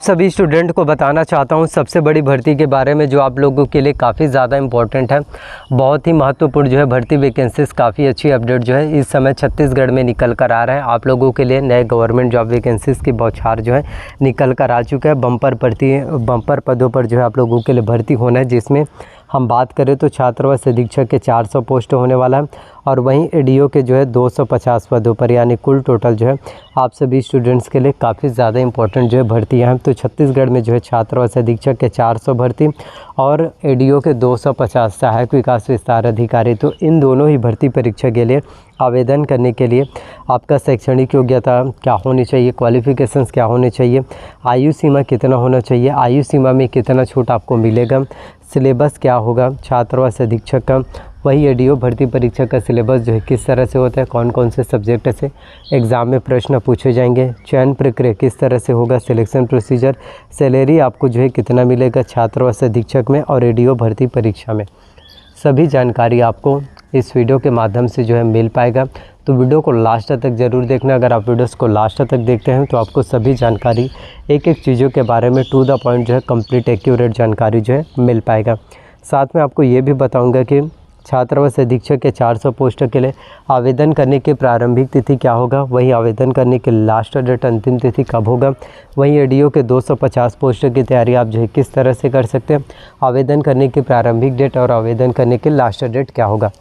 सभी स्टूडेंट को बताना चाहता हूं सबसे बड़ी भर्ती के बारे में जो आप लोगों के लिए काफ़ी ज़्यादा इम्पोर्टेंट है। बहुत ही महत्वपूर्ण जो है भर्ती वैकेंसीज काफ़ी अच्छी अपडेट जो है इस समय छत्तीसगढ़ में निकल कर आ रहा है। आप लोगों के लिए नए गवर्नमेंट जॉब वैकेंसीज़ की बौछार जो है निकल कर आ चुका है। बम्पर पदों पर जो है आप लोगों के लिए भर्ती होना है, जिसमें हम बात करें तो छात्रावास अधीक्षक के 400 पोस्ट होने वाला है और वहीं एडीओ के जो है 250 पदों पर, यानी कुल टोटल जो है आप सभी स्टूडेंट्स के लिए काफ़ी ज़्यादा इंपॉर्टेंट जो है भर्तियाँ हैं। तो छत्तीसगढ़ में जो है छात्रावास अधीक्षक के 400 भर्ती और एडीओ के 250 सहायक विकास विस्तार अधिकारी, तो इन दोनों ही भर्ती परीक्षा के लिए आवेदन करने के लिए आपका शैक्षणिक योग्यता क्या होनी चाहिए, क्वालिफ़िकेशंस क्या होने चाहिए, आयु सीमा कितना होना चाहिए, आयु सीमा में कितना छूट आपको मिलेगा, सिलेबस क्या होगा छात्रावास अधीक्षक का, वही एडीओ भर्ती परीक्षा का सिलेबस जो है किस तरह से होता है, कौन कौन से सब्जेक्ट से एग्ज़ाम में प्रश्न पूछे जाएंगे, चयन प्रक्रिया किस तरह से होगा, सिलेक्शन प्रोसीजर, सैलरी आपको जो है कितना मिलेगा छात्रावास अधीक्षक में और एडीओ भर्ती परीक्षा में, सभी जानकारी आपको इस वीडियो के माध्यम से जो है मिल पाएगा। तो वीडियो को लास्ट तक ज़रूर देखना। अगर आप वीडियोस को लास्ट तक देखते हैं तो आपको सभी जानकारी एक एक चीज़ों के बारे में टू द पॉइंट जो है कंप्लीट एक्यूरेट जानकारी जो है मिल पाएगा। साथ में आपको ये भी बताऊंगा कि छात्रावास अधीक्षक के 400 पोस्ट के लिए आवेदन करने की प्रारंभिक तिथि क्या होगा, वही आवेदन करने की लास्ट डेट अंतिम तिथि कब होगा, वहीं एडीओ के 250 पोस्ट की तैयारी आप जो है किस तरह से कर सकते हैं, आवेदन करने की प्रारंभिक डेट और आवेदन करने की लास्ट डेट क्या होगा,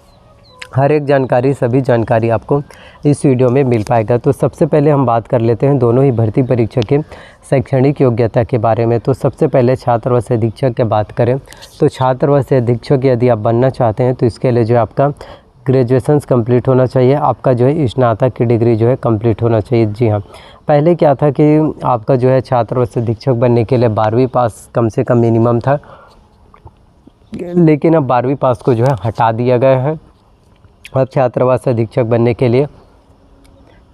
हर एक जानकारी सभी जानकारी आपको इस वीडियो में मिल पाएगा। तो सबसे पहले हम बात कर लेते हैं दोनों ही भर्ती परीक्षा के शैक्षणिक योग्यता के बारे में। तो सबसे पहले छात्रावास अधीक्षक की बात करें तो छात्रावास अधीक्षक यदि आप बनना चाहते हैं तो इसके लिए जो आपका ग्रेजुएशंस कंप्लीट होना चाहिए, आपका जो है स्नातक की डिग्री जो है कंप्लीट होना चाहिए। जी हाँ, पहले क्या था कि आपका जो है छात्रावास अधीक्षक बनने के लिए 12वीं पास कम से कम मिनिमम था, लेकिन अब 12वीं पास को जो है हटा दिया गया है। अब छात्रावास अधीक्षक बनने के लिए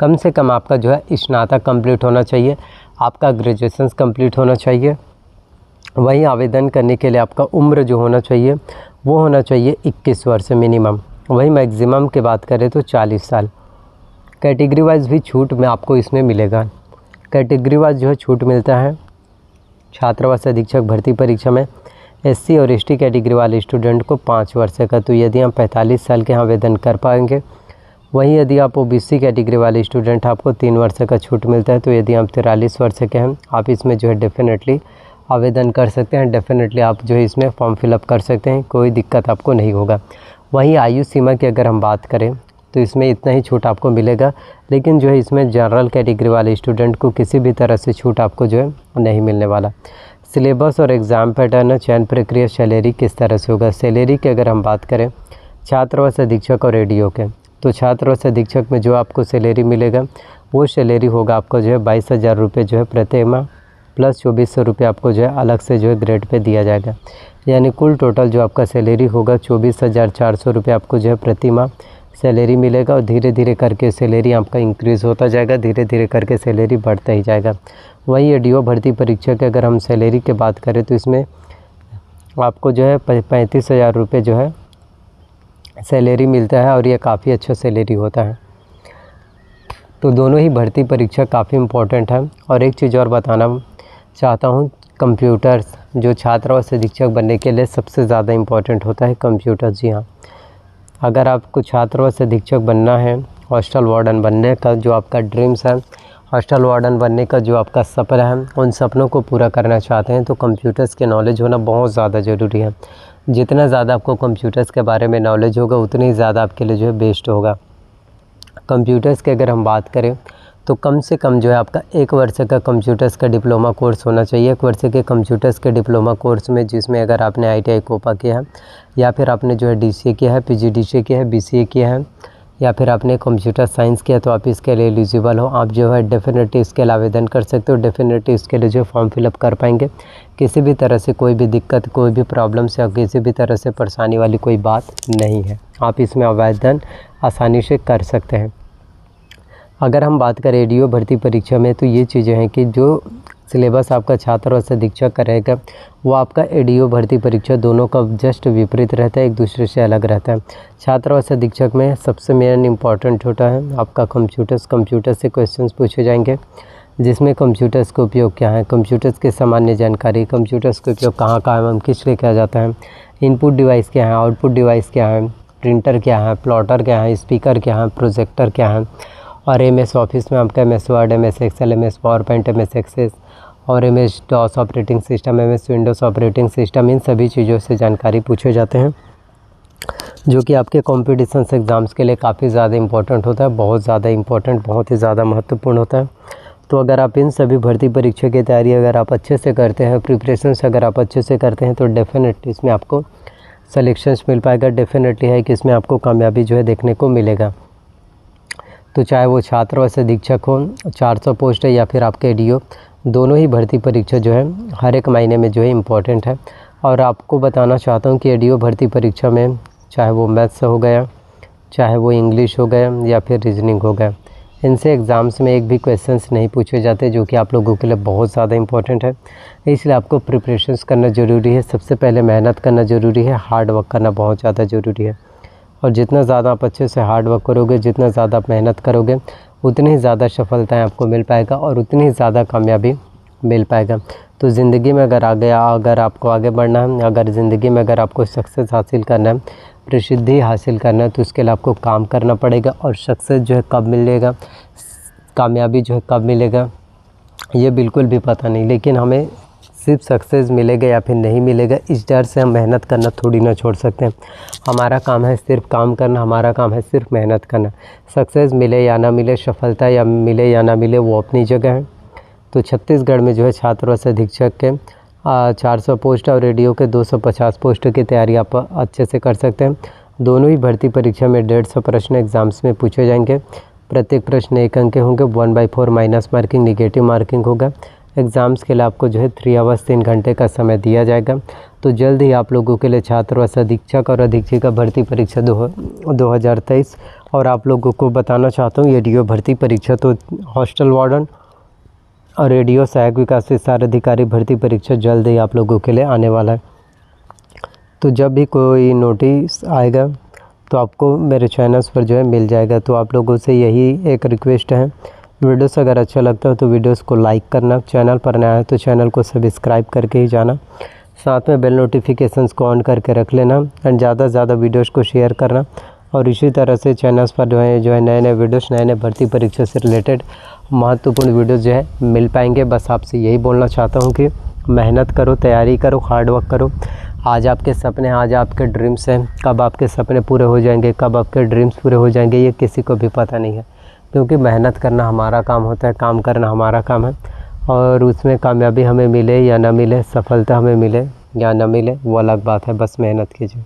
कम से कम आपका जो है स्नातक कंप्लीट होना चाहिए, आपका ग्रेजुएशंस कंप्लीट होना चाहिए। वहीं आवेदन करने के लिए आपका उम्र जो होना चाहिए वो होना चाहिए 21 वर्ष मिनिमम। वहीं मैक्सिमम की बात करें तो 40 साल। कैटेगरी वाइज भी छूट में आपको इसमें मिलेगा। कैटेगरी वाइज जो है छूट मिलता है छात्रावास अधीक्षक भर्ती परीक्षा में एससी और एसटी कैटेगरी वाले स्टूडेंट को 5 वर्ष का, तो यदि हम 45 साल के आवेदन कर पाएंगे। वहीं यदि आप ओबीसी कैटेगरी वाले स्टूडेंट आपको 3 वर्ष का छूट मिलता है, तो यदि हम 43 वर्ष के हैं आप इसमें जो है डेफिनेटली आवेदन कर सकते हैं, डेफिनेटली आप जो है इसमें फॉर्म फिलअप कर सकते हैं, कोई दिक्कत आपको नहीं होगा। वहीं आयु सीमा की अगर हम बात करें तो इसमें इतना ही छूट आपको मिलेगा, लेकिन जो है इसमें जनरल कैटेगरी वाले स्टूडेंट को किसी भी तरह से छूट आपको जो है नहीं मिलने वाला। सिलेबस और एग्ज़ाम पैटर्न, चयन प्रक्रिया, सैलरी किस तरह से होगा। सैलरी की अगर हम बात करें छात्रावास अधीक्षक और एडीओ के, तो छात्रावास अधीक्षक में जो आपको सैलरी मिलेगा वो सैलरी होगा आपको जो है 22,000 रुपये जो है प्रति माह प्लस 2400 रुपये आपको जो है अलग से जो है ग्रेड पे दिया जाएगा, यानी कुल टोटल जो आपका सैलरी होगा 24,400 रुपये आपको जो है प्रति माह सैलरी मिलेगा। और धीरे धीरे करके सैलरी आपका इंक्रीज़ होता जाएगा, धीरे धीरे करके सैलरी बढ़ता ही जाएगा। वहीं एडीओ भर्ती परीक्षा के अगर हम सैलरी की बात करें तो इसमें आपको जो है 35,000 रुपये जो है सैलरी मिलता है और ये काफ़ी अच्छा सैलरी होता है। तो दोनों ही भर्ती परीक्षा काफ़ी इम्पोर्टेंट है। और एक चीज़ और बताना चाहता हूँ, कंप्यूटर्स जो छात्रावास अधीक्षक बनने के लिए सबसे ज़्यादा इम्पोर्टेंट होता है कंप्यूटर। जी हाँ, अगर आपको छात्रावास अधीक्षक बनना है, हॉस्टल वार्डन बनने का जो आपका ड्रीम्स है, हॉस्टल वार्डन बनने का जो आपका सपना है, उन सपनों को पूरा करना चाहते हैं तो कंप्यूटर्स के नॉलेज होना बहुत ज़्यादा ज़रूरी है। जितना ज़्यादा आपको कंप्यूटर्स के बारे में नॉलेज होगा उतनी ही ज़्यादा आपके लिए जो है बेस्ट होगा। कंप्यूटर्स की अगर हम बात करें तो कम से कम जो है आपका 1 वर्ष का कंप्यूटर्स का डिप्लोमा कोर्स होना चाहिए। 1 वर्ष के कंप्यूटर्स के डिप्लोमा कोर्स में जिसमें अगर आपने ITI कोपा किया है या फिर आपने जो है DCA किया है, PGDCA किया है, BCA किया है या फिर आपने कंप्यूटर साइंस किया तो आप इसके लिए एलिजिबल हो। आप जो है डेफिनेटली इसके लिए आवेदन कर सकते हो, डेफिनेटली इसके लिए जो फॉर्म फिलअप कर पाएंगे। किसी भी तरह से कोई भी दिक्कत, कोई भी प्रॉब्लम्स या किसी भी तरह से परेशानी वाली कोई बात नहीं है, आप इसमें आवेदन आसानी से कर सकते हैं। अगर हम बात करें एडीओ भर्ती परीक्षा में तो ये चीज़ें हैं कि जो सिलेबस आपका छात्रावास अधीक्षक का रहेगा वो आपका एडीओ भर्ती परीक्षा दोनों का जस्ट विपरीत रहता है, एक दूसरे से अलग रहता है। छात्रावास अधीक्षक में सबसे मेन इम्पॉर्टेंट होता है आपका कंप्यूटर से क्वेश्चंस पूछे जाएंगे। जिसमें कंप्यूटर्स का उपयोग क्या है, कंप्यूटर्स के सामान्य जानकारी, कंप्यूटर्स का उपयोग कहाँ कहाँ एवं किस लिए किया जाता है, इनपुट डिवाइस क्या है, आउटपुट डिवाइस क्या है, प्रिंटर क्या है, प्लॉटर क्या है, स्पीकर क्या है, प्रोजेक्टर क्या है। और MS ऑफिस में आपका MS Word, MS Excel, MS PowerPoint, MS Access और MS DOS operating system, MS Windows operating system, इन सभी चीज़ों से जानकारी पूछे जाते हैं, जो कि आपके कॉम्पिटिशन्स एग्ज़ाम्स के लिए काफ़ी ज़्यादा इंपॉर्टेंट होता है, बहुत ज़्यादा इंपॉर्टेंट, बहुत ही ज़्यादा महत्वपूर्ण होता है। तो अगर आप इन सभी भर्ती परीक्षा की तैयारी अगर आप अच्छे से करते हैं, प्रिपरेशंस अगर आप अच्छे से करते हैं, तो डेफिनेटली इसमें आपको सिलेक्शंस मिल पाएगा। डेफिनेटली है कि इसमें आपको कामयाबी जो है देखने को मिलेगा। तो चाहे वो छात्रावास अधीक्षक हो, 400 पोस्ट है, या फिर आपके ADO, दोनों ही भर्ती परीक्षा जो है हर एक महीने में जो है इम्पॉर्टेंट है। और आपको बताना चाहता हूँ कि ADO भर्ती परीक्षा में चाहे वो मैथ्स हो गया, चाहे वो इंग्लिश हो गया या फिर रीजनिंग हो गया, इनसे एग्ज़ाम्स में एक भी क्वेश्चंस नहीं पूछे जाते, जो कि आप लोगों के लिए बहुत ज़्यादा इंपॉर्टेंट है। इसलिए आपको प्रिपरेशंस करना ज़रूरी है। सबसे पहले मेहनत करना ज़रूरी है, हार्ड वर्क करना बहुत ज़्यादा ज़रूरी है। और जितना ज़्यादा आप अच्छे से हार्ड वर्क करोगे, जितना ज़्यादा आप मेहनत करोगे, उतनी ही ज़्यादा सफलताएँ आपको मिल पाएगा और उतनी ही ज़्यादा कामयाबी मिल पाएगा। तो ज़िंदगी में अगर आपको आगे बढ़ना है, अगर ज़िंदगी में अगर आपको सक्सेस हासिल करना है, प्रसिद्धि हासिल करना है, तो उसके लिए आपको काम करना पड़ेगा। और सक्सेस जो है कब मिलेगा, कामयाबी जो है कब मिलेगा, ये बिल्कुल भी पता नहीं। लेकिन हमें सिर्फ सक्सेस मिलेगा या फिर नहीं मिलेगा, इस डर से हम मेहनत करना थोड़ी ना छोड़ सकते हैं। हमारा काम है सिर्फ काम करना, हमारा काम है सिर्फ मेहनत करना। सक्सेस मिले या ना मिले, सफलता या मिले या ना मिले, वो अपनी जगह है। तो छत्तीसगढ़ में जो है छात्रावास अधीक्षक के 400 पोस्ट और ADO के 250 पोस्ट की तैयारी आप अच्छे से कर सकते हैं। दोनों ही भर्ती परीक्षा में 150 प्रश्न एग्ज़ाम्स में पूछे जाएंगे। प्रत्येक प्रश्न 1 अंक के होंगे, 1/4 माइनस मार्किंग, निगेटिव मार्किंग होगा। एग्ज़ाम्स के लिए आपको जो है 3 आवर्स 3 घंटे का समय दिया जाएगा। तो जल्द ही आप लोगों के लिए छात्रावास अधीक्षक और अधीक्षिका भर्ती परीक्षा 2023। और आप लोगों को बताना चाहता हूँ, ADO भर्ती परीक्षा तो हॉस्टल वार्डन और ADO सहायक विकास विस्तार अधिकारी भर्ती परीक्षा जल्द ही आप लोगों के लिए आने वाला है। तो जब भी कोई नोटिस आएगा तो आपको मेरे चैनल्स पर जो है मिल जाएगा। तो आप लोगों से यही एक रिक्वेस्ट है, वीडियोस अगर अच्छा लगता है तो वीडियोस को लाइक करना, चैनल पर नया है तो चैनल को सब्सक्राइब करके ही जाना, साथ में बेल नोटिफिकेशंस को ऑन करके रख लेना एंड ज़्यादा से ज़्यादा वीडियोस को शेयर करना। और इसी तरह से चैनल्स पर जो है नए नए वीडियोस, नए नए भर्ती परीक्षा से रिलेटेड महत्वपूर्ण वीडियोस जो है मिल पाएंगे। बस आपसे यही बोलना चाहता हूँ कि मेहनत करो, तैयारी करो, हार्ड वर्क करो। आज आपके सपने, आज आपके ड्रीम्स हैं, कब आपके सपने पूरे हो जाएंगे, कब आपके ड्रीम्स पूरे हो जाएंगे, ये किसी को भी पता नहीं है। क्योंकि मेहनत करना हमारा काम होता है, काम करना हमारा काम है। और उसमें कामयाबी हमें मिले या ना मिले, सफलता हमें मिले या ना मिले, वो अलग बात है। बस मेहनत कीजिए।